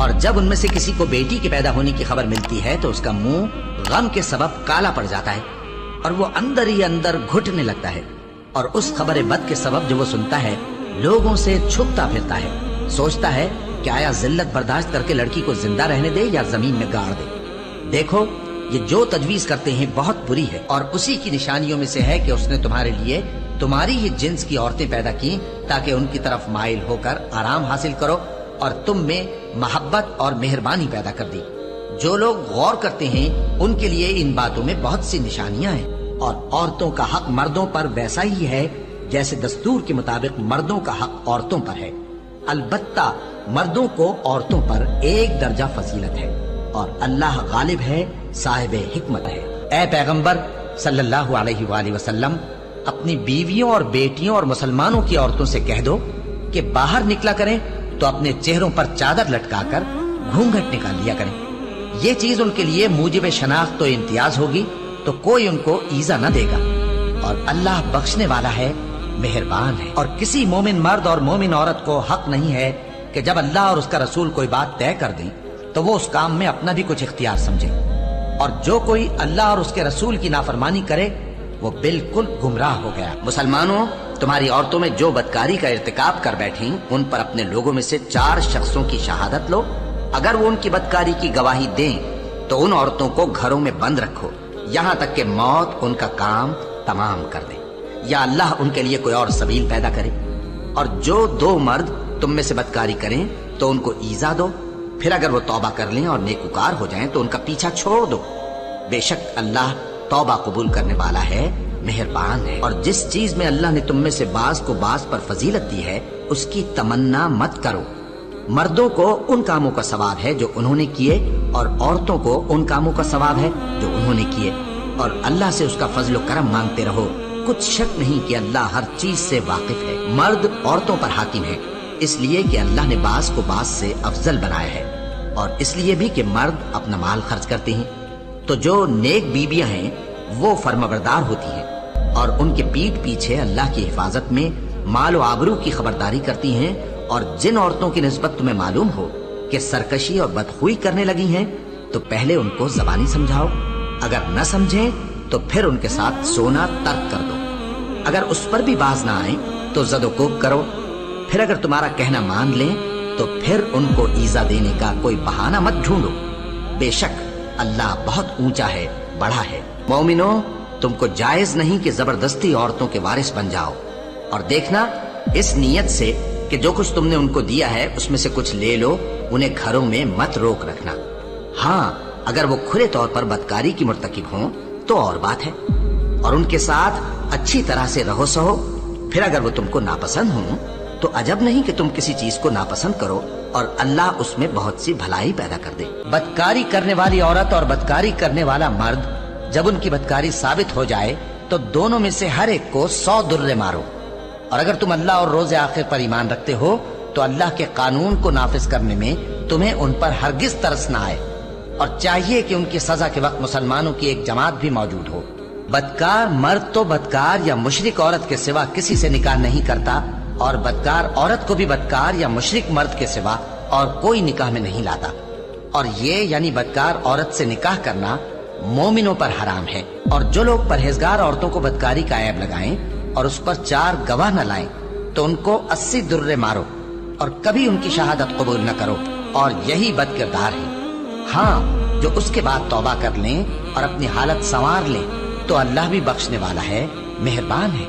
اور جب ان میں سے کسی کو بیٹی کے پیدا ہونے کی خبر ملتی ہے تو اس کا منہ غم کے سبب کالا پڑ جاتا ہے اور وہ اندر ہی اندر گھٹنے لگتا ہے، اور اس خبر بد کے سبب جو وہ سنتا ہے لوگوں سے چھپتا پھرتا ہے، سوچتا ہے کہ آیا ذلت برداشت کر کے لڑکی کو زندہ رہنے دے یا زمین میں گاڑ دے۔ دیکھو یہ جو تجویز کرتے ہیں بہت بری ہے، اور اسی کی نشانیوں میں سے ہے کہ اس نے تمہارے لیے تمہاری ہی جنس کی عورتیں پیدا کی تاکہ ان کی طرف مائل ہو کر آرام حاصل کرو، اور تم میں محبت اور مہربانی پیدا کر دی۔ جو لوگ غور کرتے ہیں ان کے لیے ان باتوں میں بہت سی نشانیاں ہیں، اور عورتوں کا حق مردوں پر ویسا ہی ہے جیسے دستور کے مطابق مردوں کا حق عورتوں پر ہے، البتہ مردوں کو عورتوں پر ایک درجہ فضیلت ہے، اور اللہ غالب ہے، صاحب حکمت ہے۔ اے پیغمبر صلی اللہ علیہ وآلہ وسلم، اپنی بیویوں اور بیٹیوں اور مسلمانوں کی عورتوں سے کہہ دو کہ باہر نکلا کریں تو اپنے چہروں پر چادر لٹکا کر گھونگھٹ نکال لیا کریں، یہ چیز ان کے لیے موجب شناخت و امتیاز ہوگی تو کوئی ان کو ایذا نہ دے گا، اور اللہ بخشنے والا ہے، مہربان ہے۔ اور کسی مومن مرد اور مومن عورت کو حق نہیں ہے کہ جب اللہ اور اس کا رسول کوئی بات طے کر دیں تو وہ اس کام میں اپنا بھی کچھ اختیار سمجھے، اور جو کوئی اللہ اور اس کے رسول کی نافرمانی کرے وہ بالکل گمراہ ہو گیا۔ مسلمانوں، تمہاری عورتوں میں جو بدکاری کا ارتکاب کر بیٹھیں ان پر اپنے لوگوں میں سے 4 شخصوں کی شہادت لو، اگر وہ ان کی بدکاری کی گواہی دیں تو ان عورتوں کو گھروں میں بند رکھو یہاں تک کہ موت ان کا کام تمام کر دے، یا اللہ ان کے لیے کوئی اور سبیل پیدا کرے۔ اور جو 2 مرد تم میں سے بدکاری کریں تو ان کو ایذا دو، پھر اگر وہ توبہ کر لیں اور نیکوکار ہو جائیں تو ان کا پیچھا چھوڑ دو، بے شک اللہ توبہ قبول کرنے والا ہے، مہربان ہے۔ اور جس چیز میں اللہ نے تم میں سے بعض کو بعض پر فضیلت دی ہے اس کی تمنا مت کرو، مردوں کو ان کاموں کا ثواب ہے جو انہوں نے کیے، اور عورتوں کو ان کاموں کا ثواب ہے جو انہوں نے کیے، اور اللہ سے اس کا فضل و کرم مانگتے رہو، کچھ شک نہیں کہ اللہ ہر چیز سے واقف ہے۔ مرد عورتوں پر حاکم ہے اس لیے کہ اللہ نے بعض کو بعض سے افضل بنایا ہے، اور اس لیے بھی کہ مرد اپنا مال خرچ کرتے ہیں، تو جو نیک بیویاں ہیں وہ فرمانبردار ہوتی ہیں اور ان کے پیٹھ پیچھے اللہ کی حفاظت میں مال و آبرو کی خبرداری کرتی ہیں، اور جن عورتوں کی نسبت تمہیں معلوم ہو کہ سرکشی اور بدخوئی کرنے لگی ہیں تو پہلے ان کو زبانی سمجھاؤ، اگر نہ سمجھیں تو پھر ان کے ساتھ سونا ترک کر دو، اگر اس پر بھی باز نہ آئیں تو زد و کوب کرو، پھر اگر تمہارا کہنا مان لیں تو پھر ان کو ایذا دینے کا کوئی بہانہ مت ڈھونڈو، بے شک اللہ بہت اونچا ہے، بڑا ہے۔ مومنو، تم کو جائز نہیں کہ زبردستی عورتوں کے وارث بن جاؤ، اور دیکھنا اس نیت سے کہ جو کچھ تم نے ان کو دیا ہے اس میں سے کچھ لے لو، انہیں گھروں میں مت روک رکھنا، ہاں اگر وہ کھلے طور پر بدکاری کی مرتکب ہوں تو اور بات ہے، اور ان کے ساتھ اچھی طرح سے رہو سہو، پھر اگر وہ تم کو ناپسند ہوں تو عجب نہیں کہ تم کسی چیز کو ناپسند کرو اور اللہ اس میں بہت سی بھلائی پیدا کر دے۔ بدکاری کرنے والی عورت اور بدکاری کرنے والا مرد جب ان کی بدکاری ثابت ہو جائے تو دونوں میں سے ہر ایک کو 100 درے مارو، اور اگر تم اللہ اور روز آخر پر ایمان رکھتے ہو تو اللہ کے قانون کو نافذ کرنے میں تمہیں ان پر ہرگز ترس نہ آئے، اور چاہیے کہ ان کی سزا کے وقت مسلمانوں کی ایک جماعت بھی موجود ہو۔ بدکار مرد تو بدکار یا مشرک عورت کے سوا کسی سے نکاح نہیں کرتا، اور بدکار عورت کو بھی بدکار یا مشرک مرد کے سوا اور کوئی نکاح میں نہیں لاتا، اور یہ یعنی بدکار عورت سے نکاح کرنا مومنوں پر حرام ہے۔ اور جو لوگ پرہیزگار عورتوں کو بدکاری کا عیب لگائیں اور اس پر 4 گواہ نہ لائیں تو ان کو 80 درے مارو، اور کبھی ان کی شہادت قبول نہ کرو، اور یہی بد کردار ہے۔ ہاں جو اس کے بعد توبہ کر لیں اور اپنی حالت سنوار لیں تو اللہ بھی بخشنے والا ہے، مہربان ہے۔